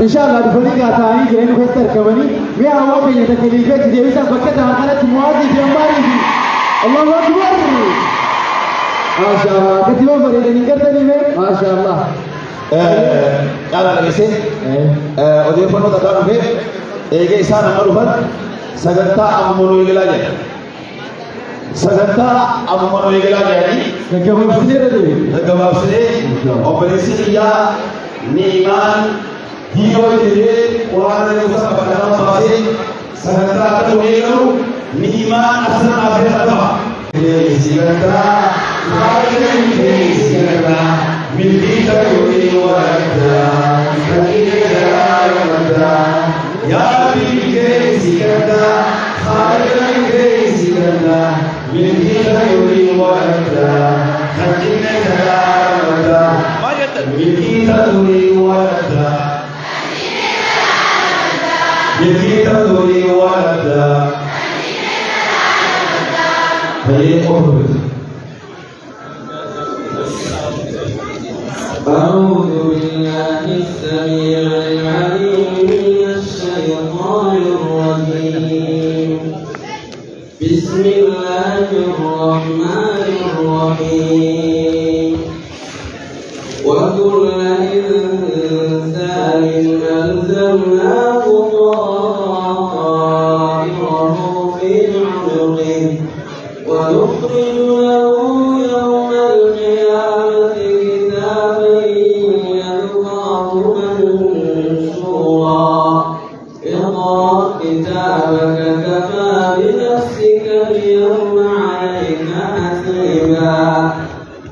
إن شاء الله بفريق ثاني جرين كوستر كماني ويا هو كي يتكلم كذي ويسا بكتها كانت موازي في أمبارح الله أكبر ما شاء الله كتير فريق نيكرتني ما شاء الله قال لك سين أوديفون وتدار في إيجي إنسان أمره سجنتا أمونه يجلاجه سجنتا أمونه يجلاجه يعني كم بسيرة دي كم بسيرة أوبريسي يا نيمان هيرو دي ورانا يوسف بدر باسي سجنتا كتويلو نيمان أصلا أبدا تبع سجنتا من كتاب وردا يا بيك سيكدا خالد سيكدا من كتاب وردا خدنا كرامدا من كتاب وردا من كتاب وردا هي أخرى أعوذ بالله السميع العليم من الشيطان الرجيم بسم الله الرحمن الرحيم وكل إنسان ألزمناه طائره في عنقه ونخرج له يوم القيامة اقرأ كتابك كفى بنفسك اليوم عليك حسيبا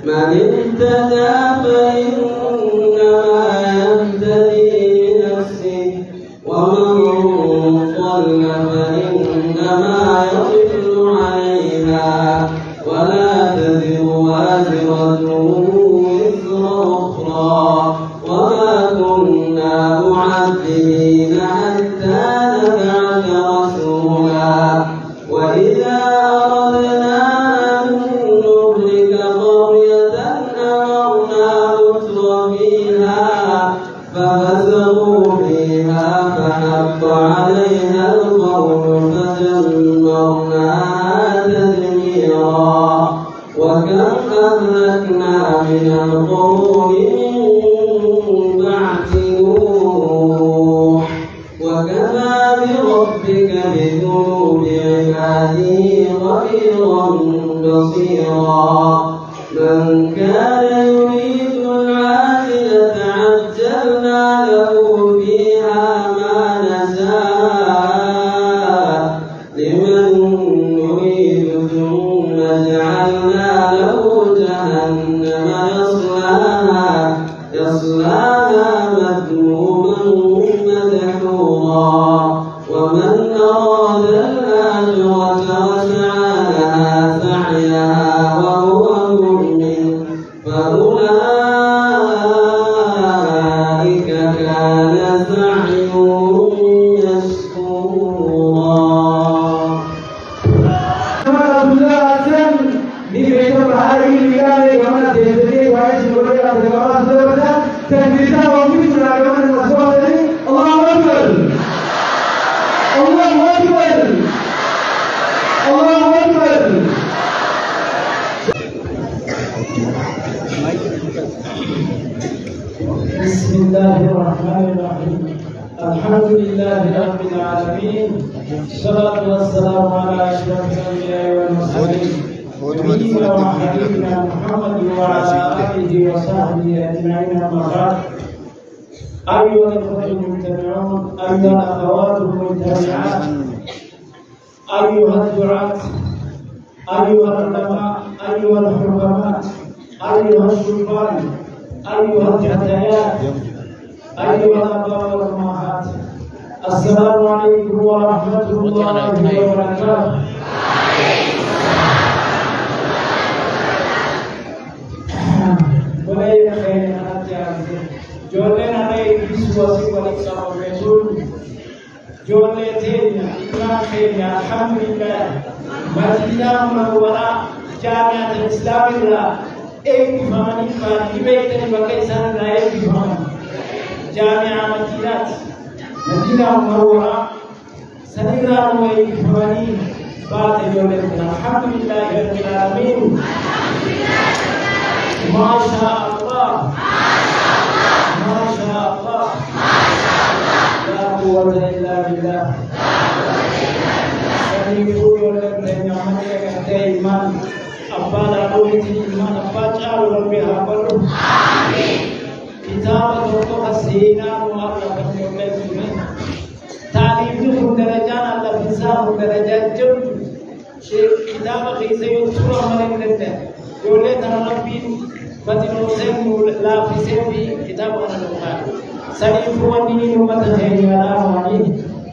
من اهتدى فإنما يهتدي لنفسه ومن ضل فإنما يضل عليها ولا تزر وازرة وزر أخرى وما كنا معذبين حتى نبعث رسولا وإذا أردنا أن نهلك قرية أمرنا متر فيها ففسقوا فيها فحق عليها القول فدمرناها تدميرا وكم أهلكنا من القرون من بعد نوح وكفى بربك بذنوب عباده خبيرا بصيرا من كان يريد العاجلة عجلنا له فيها ما نشاء لمن نريد ثم جعلنا له جهنم يصلاها مذموما مدحورا ومن أراد الآخرة وسعى لها سعيها وهو مؤمن فأولئك كان سعيهم مشكورا. بسم الله الرحمن الرحيم الحمد لله رب العالمين الصلاة والسلام على أشرف الأنبياء والمرسلين نبينا وحبيبنا محمد وعلى آله وصحبه أجمعين أما بعد أيها الإخوة المتابعون أيها الأخوات المتابعات أيها الدعاة أيها العلماء أيها الحكماء أيها الشبان أيها الفتيات أيها الآباء والأمهات السلام عليكم ورحمة الله وبركاته. Boleh kalian hati-hati. Jodoh nanti diskusi balik sama Rasul. Jodoh tehnya, ikram tehnya, alhamdulillah. Masjidnya Munawwarah, Jamiatul Islamiyah. एक भी भवानी की बात की बेहतरी बके सन राय भी भवानी جامعة مدينة منورة سنرى ويكفرني بعد يومنا الحمد لله رب العالمين ما شاء الله ما شاء الله لا قوة إلا بالله سنيفو يولد نعمتك إيمان أبا لا قوة إيمان أبا جعل ربي هابلو كتاب توقع السينا ومعرفة يولد تعليم درجان الله في سام درجات جم شيء كتاب خيسة يذكر من النت يولد ربي بدل سيم لا في سيم كتاب أنا لقاه سليم هو دين أمة خيرنا وعلي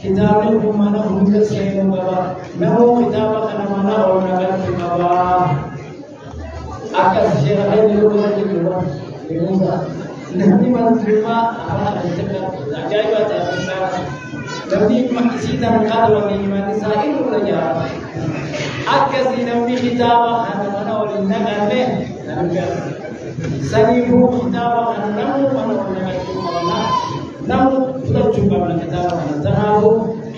كتاب أمة هم كسيم بابا نمو كتاب أنا منا ونقل في بابا أكثر شيء هذا يقول لك نبي من فيما أنا أتكلم عجائب نبي مكسيدا قال ومن سائر رجال أكثر نبي خطابا أنا منا ولنا به سنيفو خطابا أنا نمو منا ولنا نمو فلتشوفا من خطابا تناو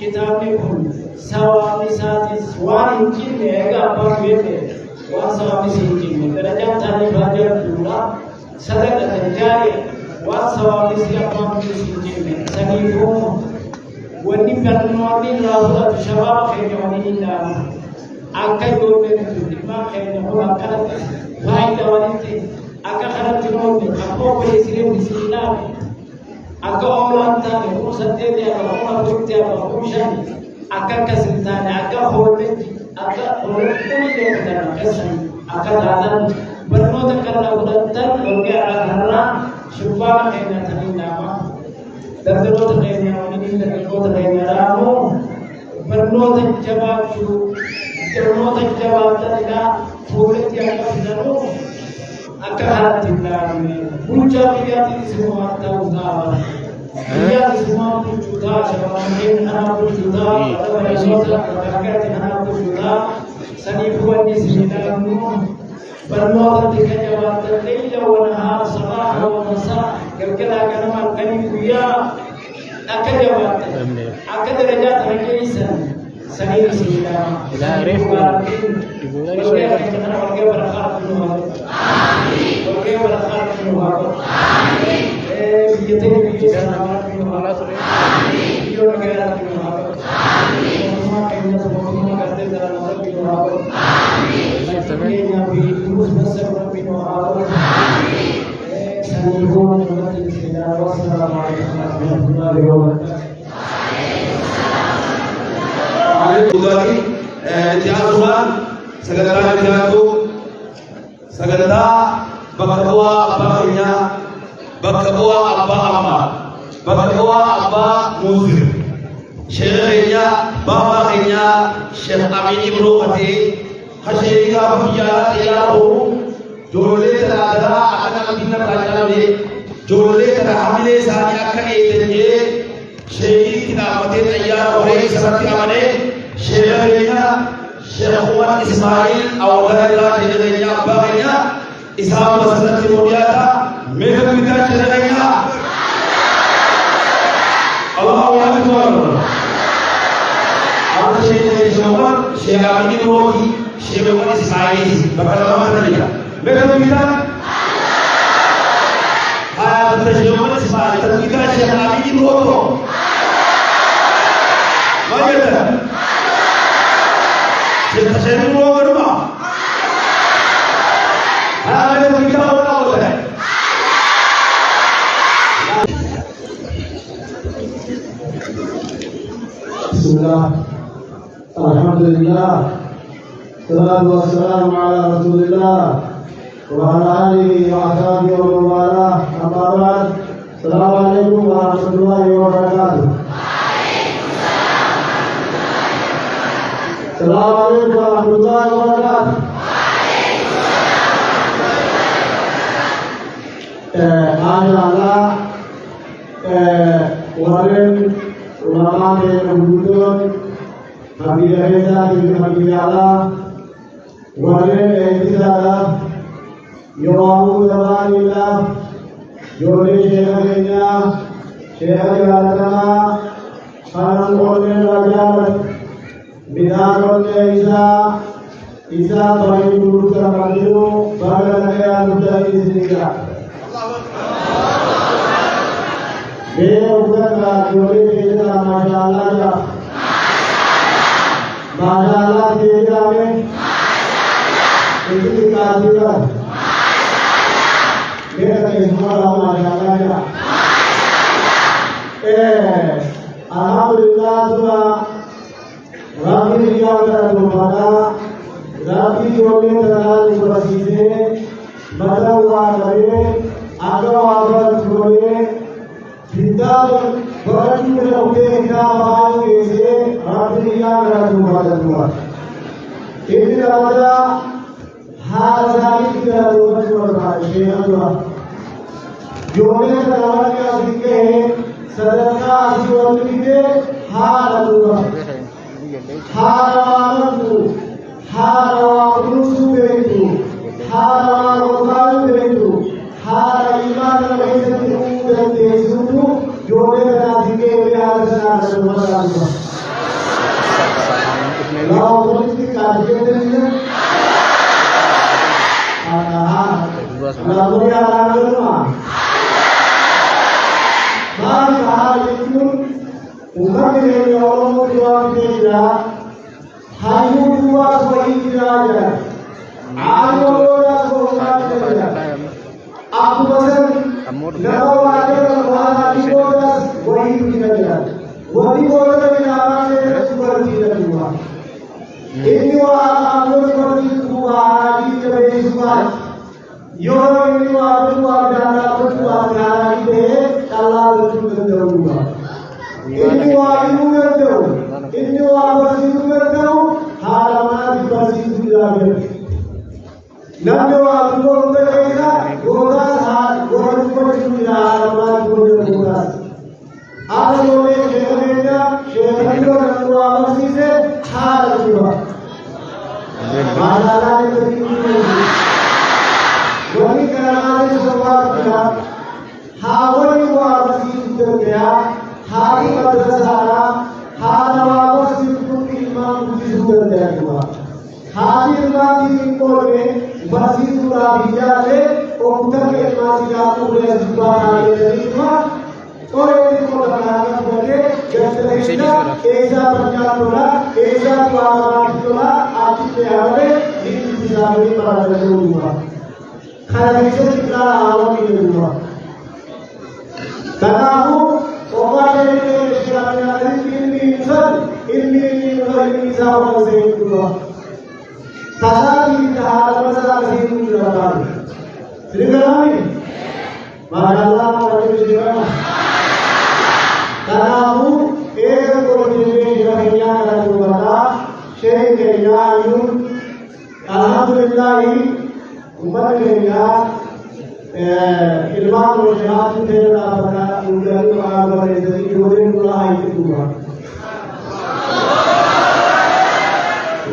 خطابكم سوامي ساتي سواري كين ميغا بابيته وسوامي سيجين درجات تاني باجر دولا صدقة جارية وسوامي سيابا سيجين سنيفو ونبدأ نورين رافضة شباب خير ونينا أكيد من ما خير هو أكاد فايدة ونيتي أكاد خرجت نورين أكو بيسير بسيلاب أكو أولاد تاني هو سديد يا أكو أفرد يا أكو شان أكاد كسلتان أكاد هولد أكاد هولد كل يوم تنا كسل أكاد هذا برنو تكلم ودتر وجاء هرنا شباب خير تنينا دردو تغيرنا ونين دردو تغيرنا رامو برنو تجواب شو برنو تجواب تلا فولت يا كفنو أكهرت الله بوجا بياتي سموا تاوزا بياتي سموا بوجا شبابين أنا بوجا رجوزا كأكرت أنا بوجا سنيفواني سيدانو برنو تجواب تليل ونهار صباح ومساء كلا كلام الكريم ويا أكذب درجات رجيسا سنين سيدا لا أعرف يقول وكيف برخات النهار وكيف برخات النهار بيتين بيجان نهار النهار يوم كيرات النهار وما كنا سبحانه كرتے درا نظر النهار سمعنا بيدوس بسر النهار سنيكون نمثل سيدا والسلام عليكم ورحمة الله وبركاته Kudari tiada segala tiada segala bakawa abahnya bakawa abah amal bakawa abah muzir syekhnya babahnya Syekh Amin Ibnu Ati hasilnya punya tiada jole terada akan bina pelajaran jole terhamile sahnya kaitannya Syekh kita mati tayar oleh seperti mana Syekhnya Syekh Umar Ismail awalnya syekhnya abahnya Ishaq Basrat Mulyata mereka kita syekhnya Allahu Akbar Abu Syekh Umar Syekh Amin Rohi Syekh Umar Ismail bagaimana mereka kita Syekh Umar Ismail kita Syekh Amin Rohi Bagaimana? Kita sendiri mau berubah. Ada kita orang boleh. Bismillah. Alhamdulillah. Salatu wassalamu ala Rasulillah wa ala alihi wa ashabihi wa man walah. Amma ba'd. Assalamualaikum warahmatullahi wabarakatuh. Assalamualaikum warahmatullahi wabarakatuh. Masyaallah, kemarin ulama yang menduduk Habibie Reza bin Habibie Allah, kemarin kita Yoramu Zamanillah, Yore Syekhnya شيخ جلالتنا خانم قولنا رجالت بدار قولنا إذا طريق دور تمرجو بغلنا يا مدعي سنجا بيوكنا جوري بيجنا ما شاء الله جا ما شاء الله بيجنا में इतनी काबिल मेरा इस्माइल माशाअल्लाह alhamdulillah sudah rapi yang terbuka rapi jodoh terlalu bersih berdoa dari agama jodoh kita berjuang kita bahagia ini rapi yang terbuka ini adalah hal yang kita lakukan Syekh jodoh terlalu bersih सदका जीवनके हारवा हारवानु हारवानु बेतु हारवानु बेतु हार ईमान रहेतु देसुनु जोड़े राधिके व्यासना सुमरानु लाओ बोलती कार्य देने लाओ या रागनुआ Mari hari itu umat ini orang muda kita hayu dua sebagai raja, aku orang muda kita. Aku pasal nama wajib orang hati muda sebagai kita. Wali muda ini nama dia sebagai kita. Ini orang aku sebagai tua di sebagai tua. Yang ini orang tua dan aku tua sekarang ini. Allah berfirman, Ini wahyu berdoa, ini wahyu berdoa, halaman bersih lagi. Nabi wahyu berdoa, goras goras bersih halaman berdoa. Ada orang yang syaitan berdoa bersih se hal juga. Masalah itu wali kerana sebab kita हावरी वापसी गया हारी मदरसारा हारा वापसी कुछ इमाम कुछ सुधर गया हुआ हारी इमाम की कोने बसी पूरा भिजा ले और उधर के इमाम का पूरे सुबह आगे नहीं हुआ और एक को बनाना बोले जैसे ऐसा पंजाब बोला ऐसा पारामार बोला आज के हमारे इन दिशाओं पर आगे हुआ खाली से कितना आवाज़ हुआ Katamu, orang yang bersyariat ini sama saya juga. Tetapi dalam masalah ini juga. Sedangkan masalah macam juga. Katamu, orang yang bersyariat juga. Syekh yang alhamdulillah umat yang ilmu syariat itu adalah undang agama dari jodoh mulai itu.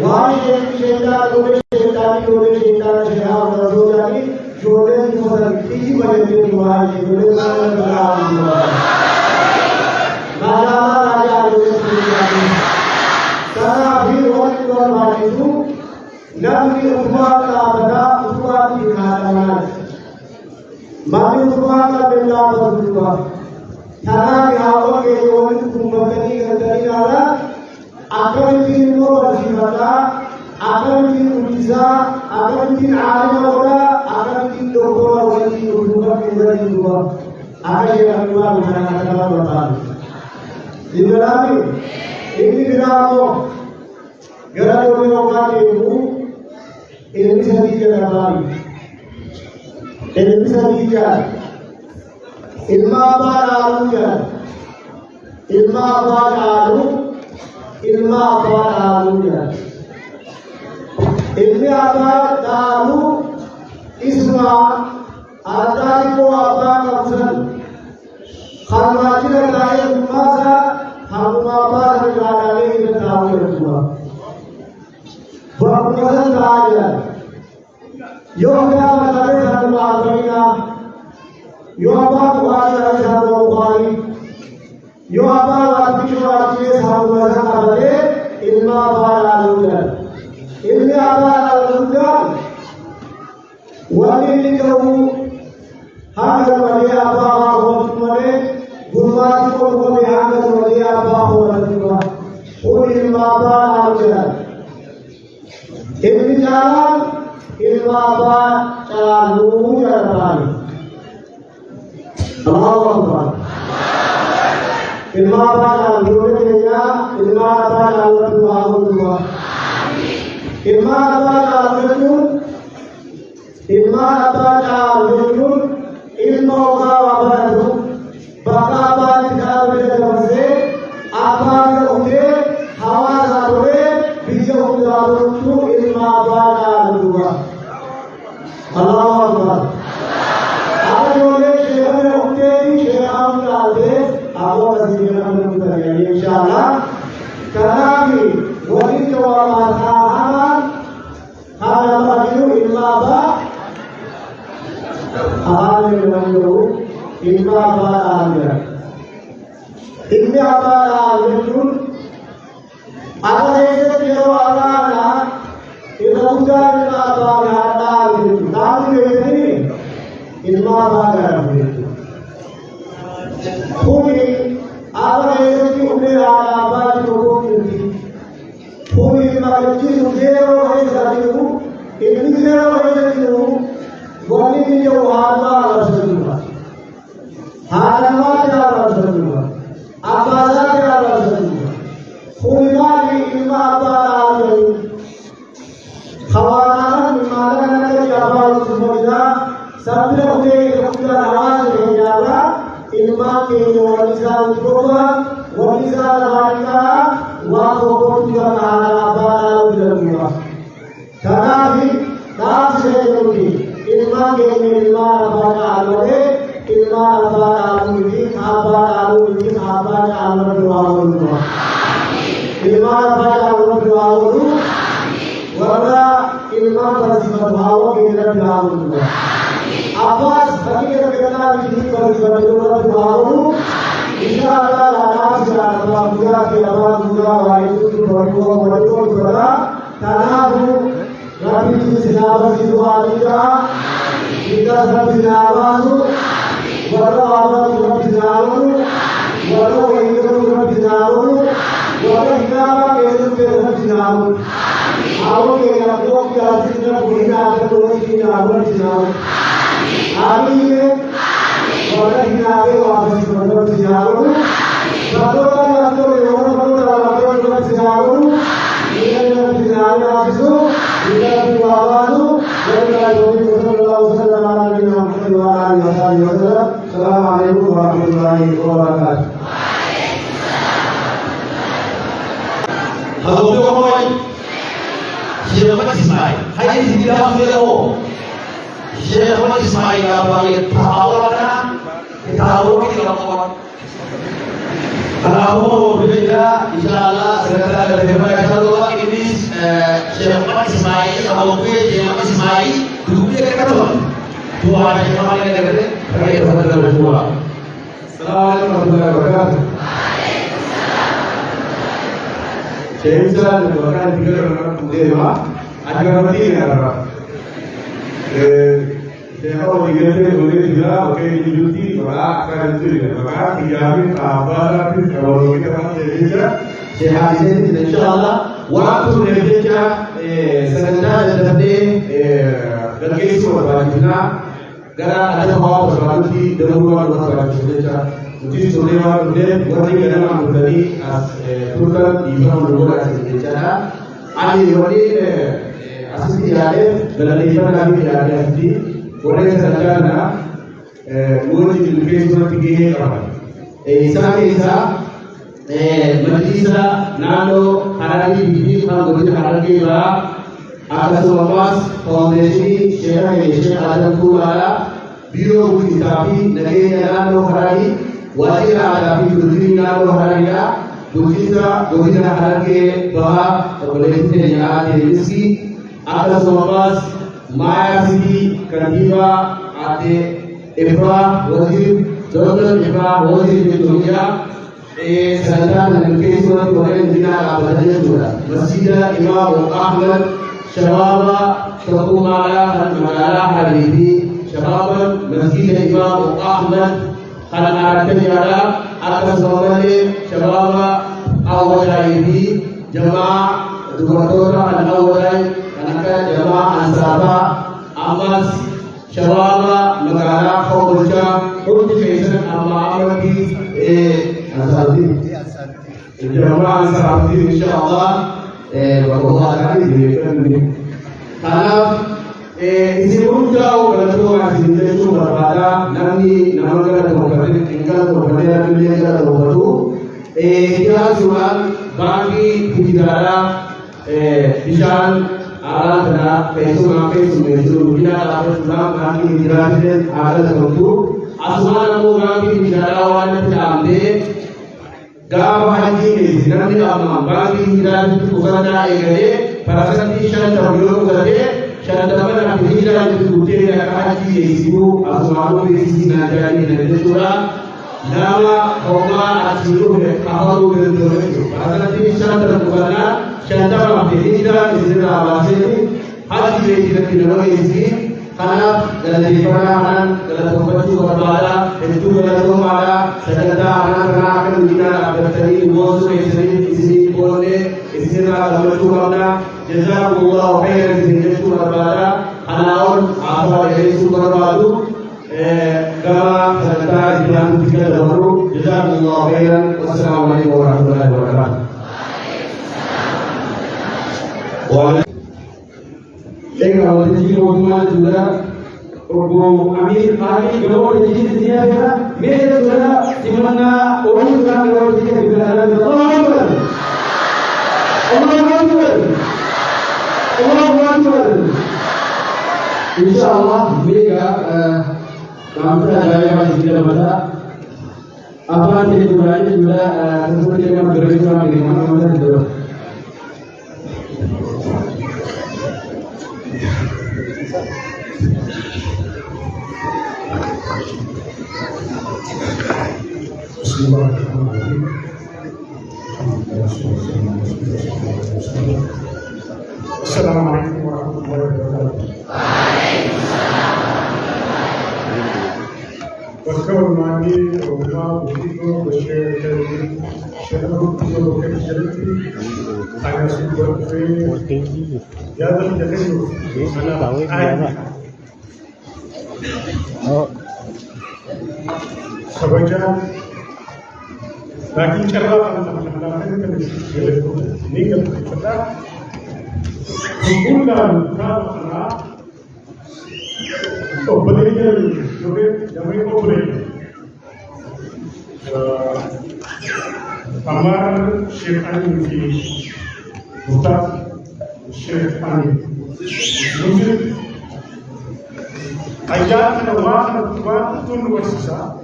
Wahai syaitan jodoh syaitan syaitan berdoa jodoh jodoh tinggi banyak wahai jodoh berdoa. Raja jodoh syaitan. Tapi orang itu nabi umat di hadapan. Mari berdoa kepada Allah. Karena Allah kejuan kumpulkan ini adalah akan diingat bersifat, akan diujiza, akan dialim orang, akan didokter orang diujiza menjadi dua. Akan yang kedua bukan bertahan. Jadi ini berapa? Gara-gara orang itu ini bisa dijaga. Ini bisa dijaga. Ilmu apa alunya? Ilmu apa alu? Ilmu apa alunya? Ilmu apa alu? Isma adari ko apa kapsan? Kharmaji lagi masa हम वापस निकालने की ताकत हुआ बरकत राजा यो क्या बताए धर्म आदमिया यो बात वाला शब्द वाली Yoo abbaa waajjirri waajjiree saamuma sana qabatee ilma abbaa ilaaluudhaan. Ilmi abbaa ilaaluudhaan wanni inni qabu hanga malee abbaa haa hubatu malee gurmaatti qulqulluu hanga malee abbaa hubatu malee. Kun ilma abbaa ilaaluudhaan. Ilmi jaalaan ilma abbaa caaluu jaalataani. Allahu Akbar. Ilma abbaa caaluu keenyaa ilma abbaa caaluu haa hubatu. Ilma abbaa caaluu ilma abbaa caaluu ilma ogaa wabaratu bakka abbaan caaluu dabarsee abbaan dhufee hawaasa dhufee biyya hundaatu ilma abbaa caaluu. Allahu Akbar. Adolee sheekha dhufee sheekha hundaatee aboo kasii kan nuti inshallah. Kanaafii walitti wamaataa hana majiru ilma abbaa haala ilmaanjiru ilma abbaa dhaabira. Ilmi abbaa dhaabiruun akka keessatti yeroo alaanaa irra guddaa ilma abbaa dhaabiru. Dhaabni beekanii ilma abbaa dhaabiru. Kuni akka keessatti ulee haala abbaa jiru Kuni makitu zero haisa jiru, ilmi zero haisa jiru, wali ni wahaba rasulullah. Halama ya rasulullah, abaza ya rasulullah. Kuni mali ilma abala jiru. Khawana imala na ya rasulullah, sabne ude ukra awaz hejala, ilma ke walisa utroba, walisa harika. Waktu kita ada dalamnya, tetapi tak seperti ilmu ilmu apa alure, ilmu apa aluri, apa aluri, apa alur doaulu, ilmu apa alur doaulu, warna ilmu bersifat bahawa kita doaulu. Apa bagi kita bersifat doaulu. Insyaallah Allah subhanahu wa ta'ala juga wajib berdoa kepada Tahu Nabi Sinabah Sidoalika kita Sinabah berdoa Nabi Sinabah berdoa Nabi Sinabah berdoa Nabi Sinabah Aku yang aku kita punya Sinabah Hari ini Orang hinawe wajib berdoa siaru, berdoa berdoa siaru, dengan hinawe asu, dengan diwawalu, Assalamualaikum warahmatullahi wabarakatuh. Halo Jokowi, siapa Ismail? Hai tidak beliau. Siapa Ismail apa yang tawarna? Tahu kita lakukan. Kalau berbeda, insyaallah segera dari mereka semua ini siapa Ismail, kalau siapa Ismail, dulu dia katakan Tuhan yang paling dekat terkait dengan Tuhan. Assalamualaikum warahmatullahi wabarakatuh. Saya bisa mengucapkan tiga orang dewa, agar berarti apa? Kalau diganti boleh juga, oke dijuti, akan itu maka dijamin kabar kalau kita Indonesia sehat ini insyaallah waktu Indonesia sebenarnya jadi dari semua wajibnya karena ada bawa sesuatu di dalam ruang Indonesia jadi semua kemudian warga dalam menjadi turun di dalam ruang Indonesia ada wali asli ada dan di mana kami ada di Orang sejarah Murni Bilkis Murti Kawan. Isa Majlisra Nando Harari Bibir Murti Harari Ba Atas Wamas Foundation Syekh Adam Kuala Biro Budi Tapi Negeri Nando Harari Wajib Adapi Budi Nando Harari Budisa Budina Harari Ba Foundation yang ada di sini Atas Wamas Maya Sidi Kadiba Ate Eva Wazir Dr. Eva Wazir di dunia سنتان من كيسوة وين بنا بدأنا مسجد إمام أحمد شباب تقوم على حبيبي شباب مسجد إمام أحمد خلنا نتجارة أكثر شباب أول حبيبي جماعة دكتورة الأول أنا جماعة أنصار أمس شباب مقالة خورجة كل شيء أما أمري أنصاري الجماعة أنصاري إن شاء الله والله كريم أنا إذا جاءوا كلامه عن سيدنا بربادا نامي نامكر توكل إنكار توكل نامي إنكار توكل إذا سؤال باقي تجارة بيشان على كذا بنا على سلام باقي تجارة على توكل أسمان مو باقي تجارة وانا تجامده gaafa hajji namni amma baaqii hijiraatti kufanaa eegalee parasatti shan ta'u yoo kutatee shantamana fi hijiraatti guutee akka hajji geessisuu asumaanuu beeksisnaa jaanii na jechuudha nama homaa asiiruu kafaruu danda'u jechuudha parasatti shantama kufanaa shantama fi hijiraatti sirraa baasee hajji beeksisatti nama geessisii kanaaf galateeffannaa kanaan galateeffachuu barbaada hedduu galatoomaadha sagantaa kanaa kanaa akka guddinaa dhaabbattanii boonsuu keessanii isinii boonne isinirraa gammachuu qabna jazaakumullahu khayran isin jechuu barbaada kanaa ol haasawaa dheereessuu barbaadu gama sagantaa islaamatti gala dabalu jazaakumullahu khayran wassalaamu alaikum warahmatullahi wabarakatuh. Ega wali jiro kuma juga ogo amir kali gawar jadi dia kira mere sudah di mana orang sekarang gawar jadi bila ada Allah Akbar Insyaallah mereka kami ada yang masih tidak ada apa yang dikurangnya juga seperti yang berbicara di mana-mana itu. Assalamualaikum warahmatullahi wabarakatuh. Berkemani rumah begitu bersyukur syukur berkecil agak subur ya terjadi sebagian lagi cerah ini kita bukan karena belinya juga jamai beli Amar Syekh Ali di Buta Syekh Ali mungkin ayat Allah tun wasisa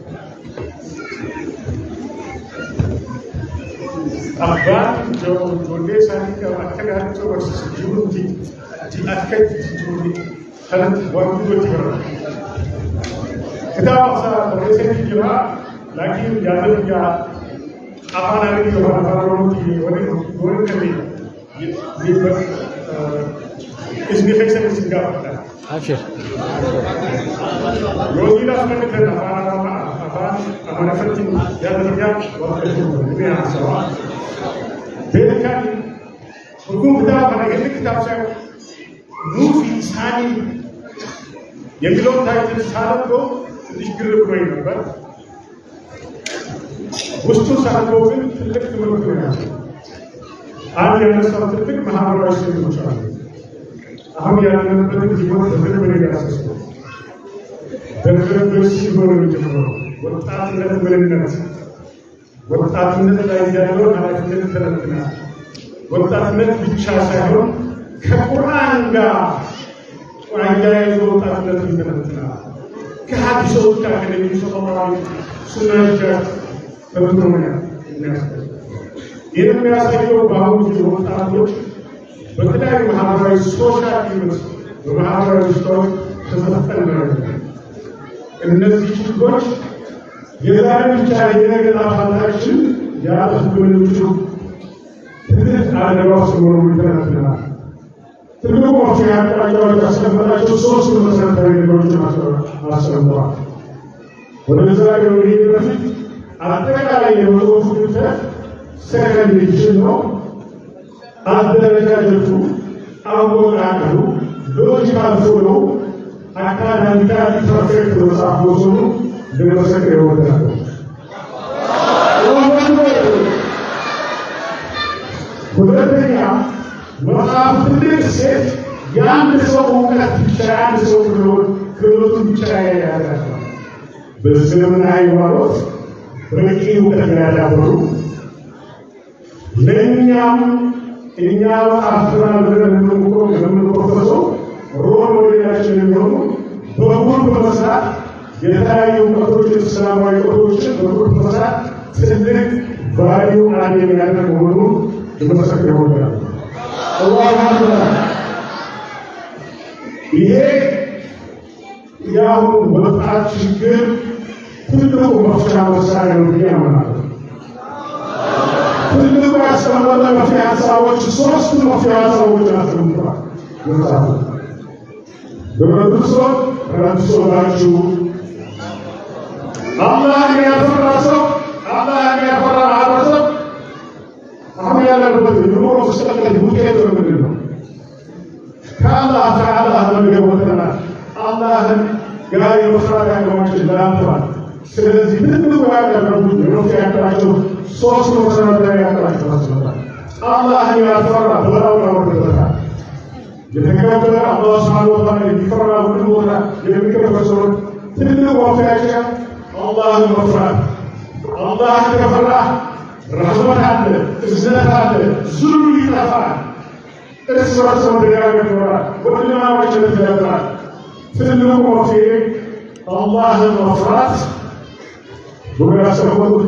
Abang jauh sani ke akan hari itu wasisa jauh di akan jauh kan waktu itu juga kita masa berisi juga lagi jadi ya apa nanti orang orang di orang kami di इसमें फैक्शन सिंगा अच्छा योजना में फिर हमारा फैक्शन याद रखिए बहुत अच्छे हैं सवाल बेलका हुकुम किताब बनाए किताब से नूफी इंसानी ये लोग था कि सालों को निष्क्रिय कोई नंबर वस्तु सालों को फिर लिखते हुए आज ये सब तक महाभारत से पूछा हम यहाँ पर जीवन बदल बनेगा ऐसे बदल बदल बोलने के लिए वो ताकत बनेगा वो ताकत लाइए जाओ हमारे लिए चलना वो ताकत इच्छा से हो कुरान का आइए वो ताकत चलना क्या दिशा क्या करेंगे दिशा हमारी सुनाई जा बदल में ये मेरा सही बाबू जो ताकत बदलाव महाभारत सोशल न्यूज़ महाभारत स्टोर तज़फ्फर में الناس يشوفوش يزعلوا مش عارفين كده حضرتك ሊያጠፉብን የሚችሉ ትልቅ አደጋ ውስጥ መሆኑን ይተነትናል። ትልቁ መፍትሄ አቅጣጫዎች ያስቀመጣቸው ሶስት መሰረታዊ ነገሮችን አስቀምጠዋል። ወደ ዘላቂው መሄድ በፊት አጠቃላይ የመጽሐፉ ክፍተት ሰከንድ ኤዲሽን ነው። አደረጃጀቱ፣ አወቃቀሩ፣ ሎጂካል ፎሎ አካዳሚካሊ ፐርፌክት መጽሐፍ መሆኑ ለመሰከር ይወዳል። ሁለተኛ መጽሐፍ ትልቅ ሴት የአንድ ሰው እውቀት ብቻ የአንድ ሰው ክህሎቱን ብቻ ያያዛል። በእስልምና ሃይማኖት በቂ እውቀት ያዳበሩ ለእኛም እኛ መጽሐፍትን ብለን የምንቆፈሰው ሮል ሞዴላችን የሚሆኑ በጉል በመስራት የተለያዩ እውቀቶችን እስላማዊ እውቀቶችን በጉል በመስራት ትልቅ ቫልዩ አድ የሚያደርግ መሆኑን ለመሰከር ይወዳል። ይሄ የአሁኑ ወጣት ችግር ትልቁ መፍቻ መሳሪያ ነው ብዬ አምናለሁ። ትልቁ ያስቀመጠ መፍትሄ ሀሳቦች ሶስት መፍትሄ ሀሳቦች አስቀምጠዋል። መጽሐፉ በመድረሶ ረድሶላችሁ አላህን ያፈራ ሰው አላህን ያፈራ ማህበረሰብ አሁን ያለበት የኑሮ መስተቀል ውጤት ምንድን ነው? ከአላህ ተዓላ መገቦተና አላህን ጋር የመፍራት ያለዋችን ላንተዋል። ስለዚህ ትልቁ ያቀረቡት የመፍትሄ ያቀራቸው ሶስት መሰረታዊ ያቀራቸው አስበታል። አላህን ያፈራ በላውን ያወርድበታል። የተከበረ አላህ ሱብሓነሁ ወተዓላ የሚፈራ ሁሉ ቦታ የሚከበር ሰው ትልቁ መፍትሄያቸው አላህን መፍራት። አላህን ከፈራህ ረህመት አለ፣ እዝነት አለ፣ ዙልም ይጠፋል፣ እርስ በርስ መደጋገፍ ይኖራል፣ ወንድማማችነት ይዳብራል። ትልቁ መፍትሄ አላህን መፍራት ብሎ ያሰቡት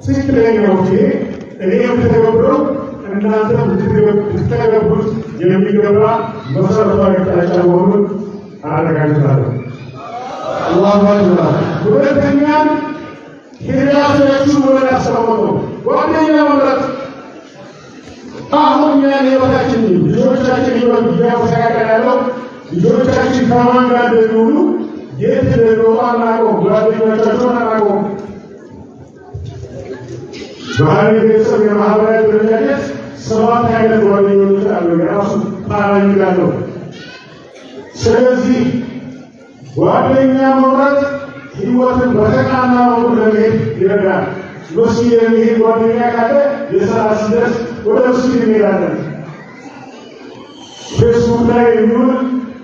ትክክለኛ መፍትሄ እኔ የምተገብረው እናንተ ልትተገብሩት የሚገባ መሰረታዊ አቅጣጫ መሆኑን አረጋግጣለሁ። አላሁ አክበር። ሁለተኛ ሂዳያቶቹ ወደ ያስቀመጠው ጓደኛ መምረጥ። አሁን ያን ህይወታችን ልጆቻችን ህይወት እያስተካከለ ያለው ልጆቻችን ከማን ጋር እንደሚውሉ የት እንደሚወጡ አናውቅም። ጓደኞቻቸውን አናውቅም። ባህል ቤተሰብ የማህበራዊ ድረጃጀት 7 አይነት ጓደኞች አሉ። የራሱ ፓራሚድ አለው። ስለዚህ ጓደኛ መምረጥ ህይወትን በተቃና መልኩ ለመሄድ ይረዳል። መስጊድ የሚሄድ ጓደኛ ካለ የሥራ ሲደርስ ወደ መስጊድ እንሄዳለን። ፌስቡክ ላይ የሚሆን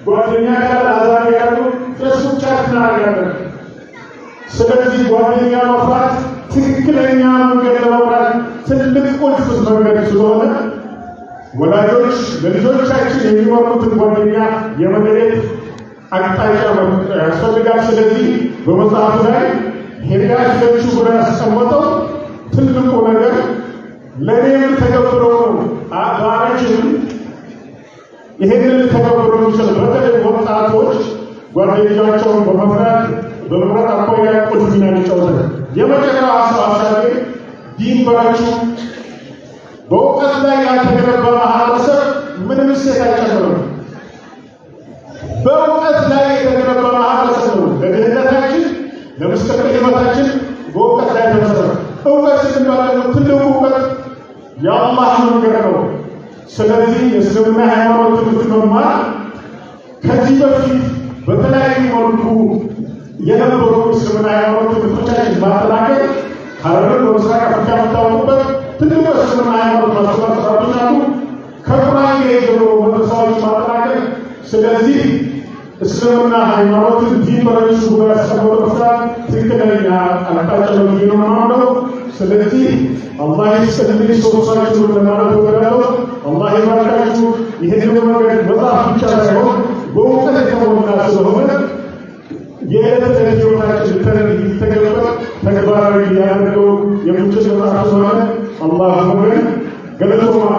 ጓደኛ ካለ አዛን ያሉ ፌስቡክ ቻት እናደርጋለን። ስለዚህ ጓደኛ መፍራት ትክክለኛ መንገድ ለመምራት ትልቅ ቁልፍ መንገድ ስለሆነ ወላጆች ለልጆቻችን የሚመሩትን ጓደኛ የመለየት አቅጣጫ ያስፈልጋል። ስለዚህ በመጽሐፉ ላይ ሂዳያቶቹ ብሎ ያስቀመጠው ትልቁ ነገር ለእኔም ተገብረው ነው። ባላችን ይሄንን ተገብረው የሚችል በተለይ ወጣቶች ጓደኞቻቸውን በመምረጥ አኳያ ቁልፍ ሚና ይጫወታል። የመጨረሻው ሀሳብ ዲን በላችሁ በእውቀት ላይ ያልተገነባ ማህበረሰብ ምንም እሴት አይጨምርም። በእውቀት ላይ የተገነባ ማህበረሰብ ነው ለድህነታችን ለመስተቀር ህይወታችን በእውቀት ላይ ተመሰረተ። እውቀት ሲባል ትልቁ እውቀት የአላህ መንገድ ነው። ስለዚህ የእስልምና ሃይማኖት ትምህርት መማር ከዚህ በፊት በተለያዩ መልኩ የነበሩ እስልምና ሃይማኖት ትምህርቶቻችን ማጠናከር ሀረርን በምስራቅ አፍሪካ የምታወቁበት ትልቁ እስልምና ሃይማኖት ማስተማሪያዎች አሉ። ከቁርአን የጀምሮ መድረሳዎች ማጠናከር። ስለዚህ እስልምና ሃይማኖትን ዲን በለሹ ያስቀመጠው መፍታት ትክክለኛ አቅጣጫ ነው ማለት ነው። ስለዚህ አላህ ይስጥልኝ ሶስታችሁ ለማለት ወዳለው አላህ ይባርካችሁ። ይሄን መንገድ መጽሐፍ ብቻ ሳይሆን በእውቀት የተሞላ ስለሆነ የዕለት ተዕለት ህይወታችን ሊተገበር ተግባራዊ ሊያደርገው የሚችል መጽሐፍ ስለሆነ አላህ ገለቶማ